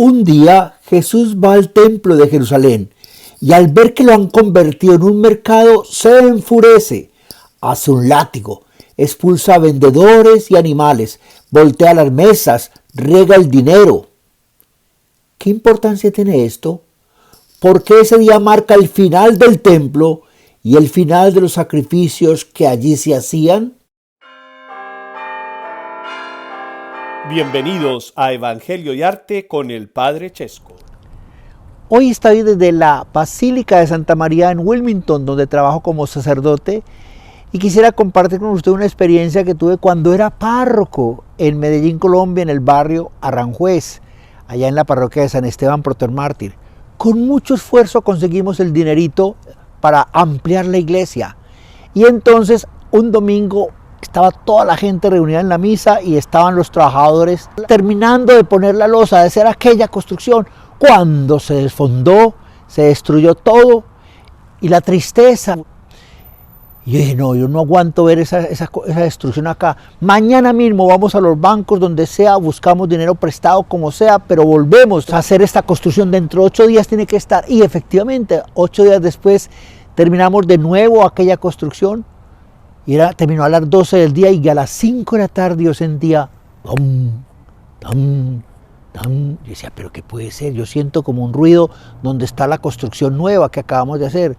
Un día Jesús va al templo de Jerusalén y al ver que lo han convertido en un mercado se enfurece, hace un látigo, expulsa a vendedores y animales, voltea las mesas, riega el dinero. ¿Qué importancia tiene esto? Porque ese día marca el final del templo y el final de los sacrificios que allí se hacían. Bienvenidos a Evangelio y Arte con el Padre Chesco. Hoy estoy desde la Basílica de Santa María en Wilmington, donde trabajo como sacerdote, y quisiera compartir con usted una experiencia que tuve cuando era párroco en Medellín, Colombia, en el barrio Aranjuez, allá en la parroquia de San Esteban Protomártir. Con mucho esfuerzo conseguimos el dinerito para ampliar la iglesia. Y entonces un domingo estaba toda la gente reunida en la misa y estaban los trabajadores terminando de poner la losa, de hacer aquella construcción, cuando se desfondó, se destruyó todo y la tristeza. Y yo dije, no, yo no aguanto ver esa destrucción acá. Mañana mismo vamos a los bancos, donde sea, buscamos dinero prestado como sea, pero volvemos a hacer esta construcción. Dentro de 8 días tiene que estar. Y efectivamente, 8 días después terminamos de nuevo aquella construcción. Y terminó a las 12 del día y a las 5 de la tarde yo sentía yo decía, pero ¿qué puede ser? Yo siento como un ruido donde está la construcción nueva que acabamos de hacer.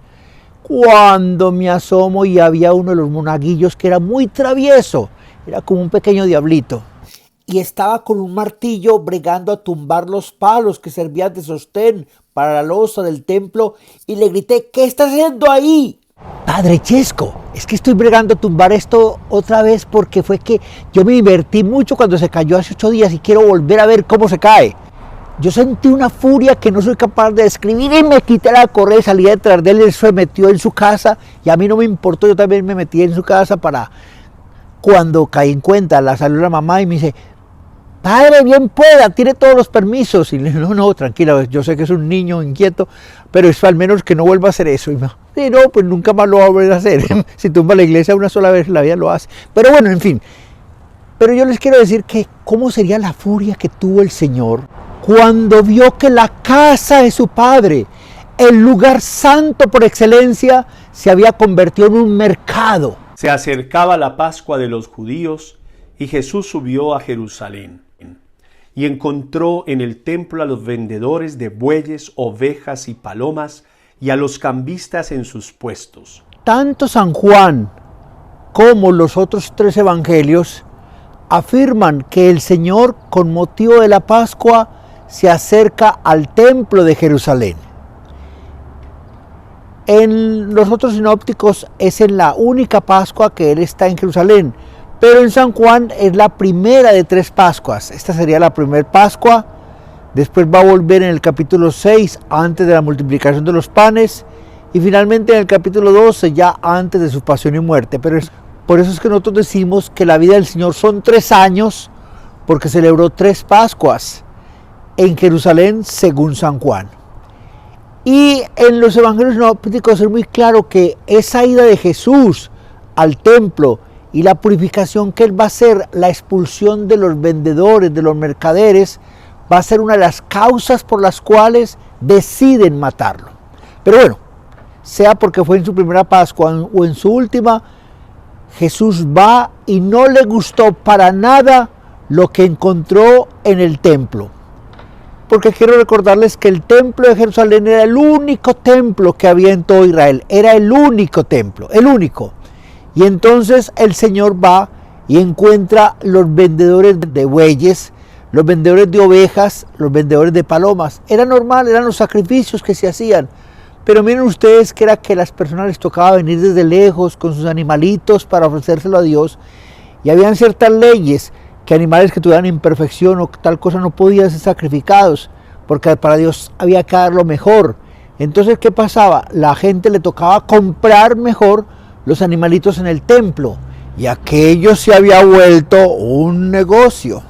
Cuando me asomo y había uno de los monaguillos que era muy travieso, era como un pequeño diablito. Y estaba con un martillo bregando a tumbar los palos que servían de sostén para la losa del templo y le grité, ¿qué está haciendo ahí? Padre Chesco, es que estoy bregando a tumbar esto otra vez porque fue que yo me divertí mucho cuando se cayó hace 8 días y quiero volver a ver cómo se cae. Yo sentí una furia que no soy capaz de describir y me quité la correa y salí detrás de él. Él se metió en su casa y a mí no me importó, yo también me metí en su casa para cuando caí en cuenta. La salió la mamá y me dice, padre, bien pueda, tiene todos los permisos. Y le dije, no, tranquila, yo sé que es un niño inquieto, pero eso al menos que no vuelva a hacer eso. Y me dijo, sí, no, pues nunca más lo va a volver a hacer. Si tumba la iglesia una sola vez en la vida lo hace. Pero bueno, en fin. Pero yo les quiero decir que cómo sería la furia que tuvo el Señor cuando vio que la casa de su Padre, el lugar santo por excelencia, se había convertido en un mercado. Se acercaba la Pascua de los judíos y Jesús subió a Jerusalén y encontró en el templo a los vendedores de bueyes, ovejas y palomas y a los cambistas en sus puestos. Tanto San Juan como los otros 3 evangelios afirman que el Señor, con motivo de la Pascua, se acerca al templo de Jerusalén. En los otros sinópticos es en la única Pascua que Él está en Jerusalén, pero en San Juan es la primera de 3 Pascuas. Esta sería la primera Pascua, después va a volver en el capítulo 6 antes de la multiplicación de los panes y finalmente en el capítulo 12 ya antes de su pasión y muerte. Pero por eso es que nosotros decimos que la vida del Señor son 3 años, porque celebró 3 Pascuas en Jerusalén según San Juan. Y en los evangelios sinópticos es muy claro que esa ida de Jesús al templo y la purificación que Él va a hacer, la expulsión de los vendedores, de los mercaderes, va a ser una de las causas por las cuales deciden matarlo. Pero bueno, sea porque fue en su primera Pascua o en su última, Jesús va y no le gustó para nada lo que encontró en el templo. Porque quiero recordarles que el templo de Jerusalén era el único templo que había en todo Israel. Era el único templo, el único. Y entonces el Señor va y encuentra los vendedores de bueyes, los vendedores de ovejas, los vendedores de palomas. Era normal, eran los sacrificios que se hacían. Pero miren ustedes que era que las personas les tocaba venir desde lejos con sus animalitos para ofrecérselo a Dios. Y habían ciertas leyes que animales que tuvieran imperfección o tal cosa no podían ser sacrificados, porque para Dios había que dar lo mejor. Entonces, ¿qué pasaba? La gente le tocaba comprar mejor los animalitos en el templo, y aquello se había vuelto un negocio.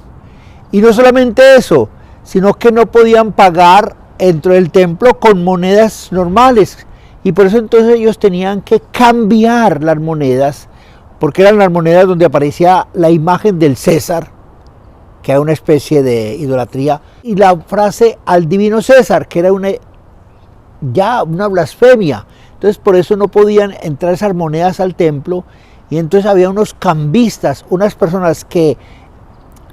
Y no solamente eso, sino que no podían pagar dentro del templo con monedas normales, y por eso entonces ellos tenían que cambiar las monedas, porque eran las monedas donde aparecía la imagen del César, que hay una especie de idolatría, y la frase al divino César, que era ya una blasfemia. Entonces por eso no podían entrar esas monedas al templo, y entonces había unos cambistas, unas personas que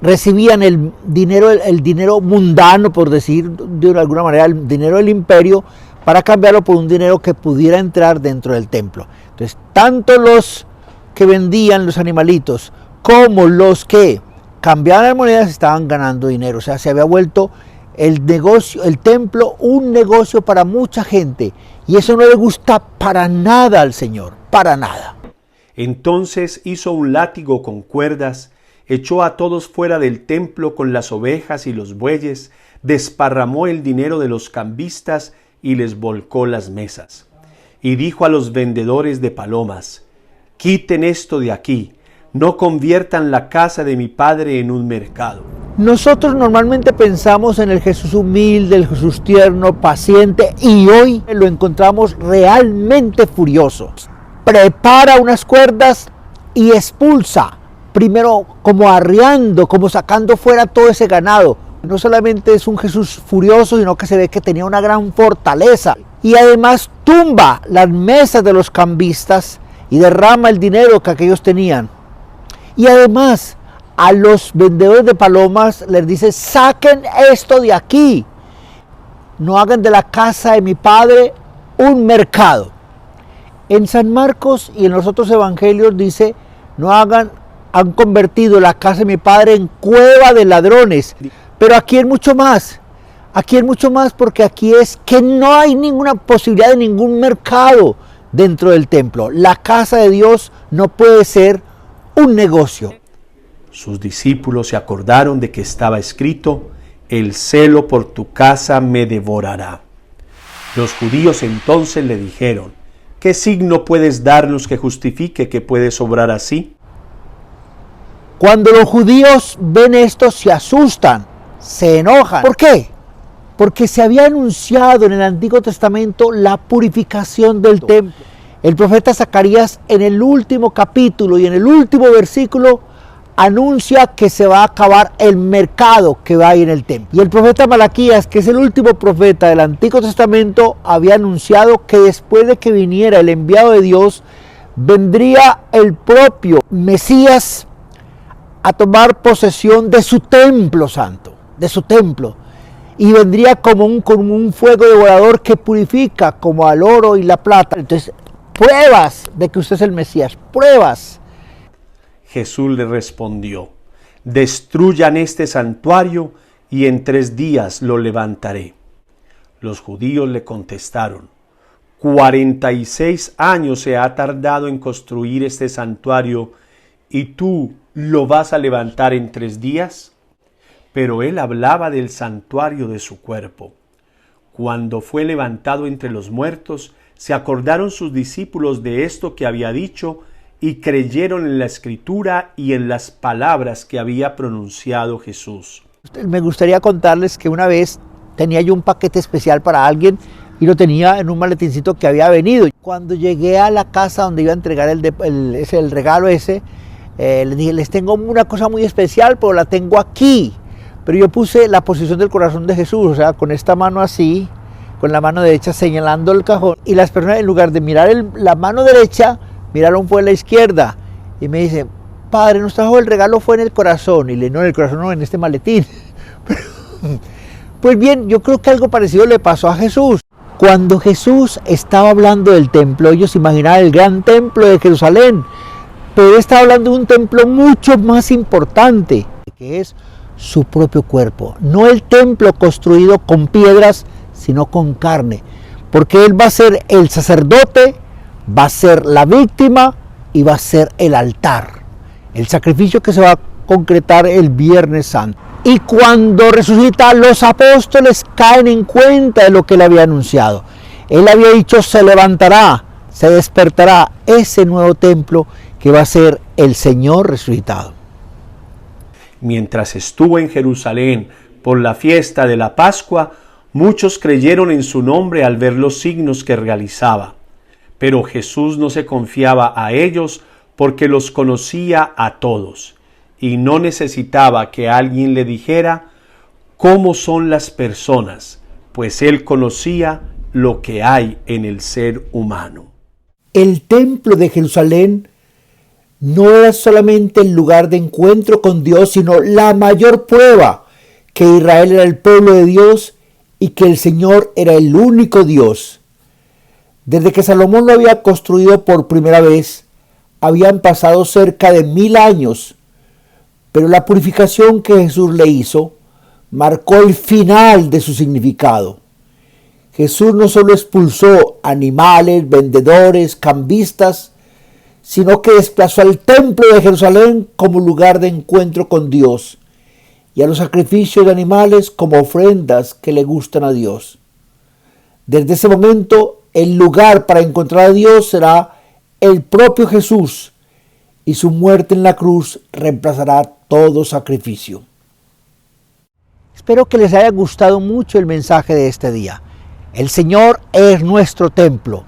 recibían el dinero mundano, por decir de alguna manera, el dinero del imperio, para cambiarlo por un dinero que pudiera entrar dentro del templo. Entonces, tanto los que vendían los animalitos como los que cambiaban las monedas estaban ganando dinero. O sea, se había vuelto el negocio, el templo, un negocio para mucha gente. Y eso no le gusta para nada al Señor, para nada. Entonces hizo un látigo con cuerdas, echó a todos fuera del templo con las ovejas y los bueyes, desparramó el dinero de los cambistas y les volcó las mesas. Y dijo a los vendedores de palomas: quiten esto de aquí, no conviertan la casa de mi padre en un mercado. Nosotros normalmente pensamos en el Jesús humilde, el Jesús tierno, paciente, y hoy lo encontramos realmente furioso. Prepara unas cuerdas y expulsa, primero como arriando, como sacando fuera todo ese ganado. No solamente es un Jesús furioso, sino que se ve que tenía una gran fortaleza. Y además tumba las mesas de los cambistas y derrama el dinero que aquellos tenían. Y además a los vendedores de palomas les dice: saquen esto de aquí. No hagan de la casa de mi padre un mercado. En San Marcos y en los otros evangelios dice: han convertido la casa de mi padre en cueva de ladrones. Pero aquí es mucho más. Aquí es mucho más, porque aquí es que no hay ninguna posibilidad de ningún mercado dentro del templo. La casa de Dios no puede ser un negocio. Sus discípulos se acordaron de que estaba escrito: el celo por tu casa me devorará. Los judíos entonces le dijeron: ¿qué signo puedes darnos que justifique que puedes obrar así? Cuando los judíos ven esto, se asustan, se enojan. ¿Por qué? Porque se había anunciado en el Antiguo Testamento la purificación del templo. El profeta Zacarías, en el último capítulo y en el último versículo, anuncia que se va a acabar el mercado que va ahí en el templo. Y el profeta Malaquías, que es el último profeta del Antiguo Testamento, había anunciado que después de que viniera el enviado de Dios, vendría el propio Mesías a tomar posesión de su templo santo, de su templo, y vendría como un fuego devorador que purifica, como al oro y la plata. Entonces, pruebas de que usted es el Mesías, pruebas. Jesús le respondió: destruyan este santuario y en 3 días lo levantaré. Los judíos le contestaron: 46 años se ha tardado en construir este santuario y tú lo vas a levantar en 3 días. Pero él hablaba del santuario de su cuerpo. Cuando fue levantado entre los muertos, se acordaron sus discípulos de esto que había dicho y creyeron en la Escritura y en las palabras que había pronunciado Jesús. Me gustaría contarles que una vez tenía yo un paquete especial para alguien y lo tenía en un maletincito que había venido. Cuando llegué a la casa donde iba a entregar el regalo ese, les dije: les tengo una cosa muy especial, pero la tengo aquí. Pero yo puse la posición del corazón de Jesús, o sea, con esta mano así, con la mano derecha señalando el cajón. Y las personas, en lugar de mirar la mano derecha, miraron fue la izquierda. Y me dicen: padre, nos trajo el regalo, fue en el corazón. Y le no, en el corazón no, en este maletín. Pues bien, yo creo que algo parecido le pasó a Jesús. Cuando Jesús estaba hablando del templo, ellos imaginaban el gran templo de Jerusalén. Pero él estaba hablando de un templo mucho más importante, que es su propio cuerpo. No el templo construido con piedras, sino con carne. Porque él va a ser el sacerdote, va a ser la víctima y va a ser el altar. El sacrificio que se va a concretar el Viernes Santo. Y cuando resucita, los apóstoles caen en cuenta de lo que él había anunciado. Él había dicho: se levantará, se despertará ese nuevo templo que va a ser el Señor resucitado. Mientras estuvo en Jerusalén por la fiesta de la Pascua, muchos creyeron en su nombre al ver los signos que realizaba. Pero Jesús no se confiaba a ellos porque los conocía a todos y no necesitaba que alguien le dijera cómo son las personas, pues él conocía lo que hay en el ser humano. El templo de Jerusalén no era solamente el lugar de encuentro con Dios, sino la mayor prueba que Israel era el pueblo de Dios y que el Señor era el único Dios. Desde que Salomón lo había construido por primera vez, habían pasado cerca de 1000 años, pero la purificación que Jesús le hizo marcó el final de su significado. Jesús no solo expulsó animales, vendedores, cambistas, sino que desplazó al templo de Jerusalén como lugar de encuentro con Dios y a los sacrificios de animales como ofrendas que le gustan a Dios. Desde ese momento, el lugar para encontrar a Dios será el propio Jesús, y su muerte en la cruz reemplazará todo sacrificio. Espero que les haya gustado mucho el mensaje de este día. El Señor es nuestro templo.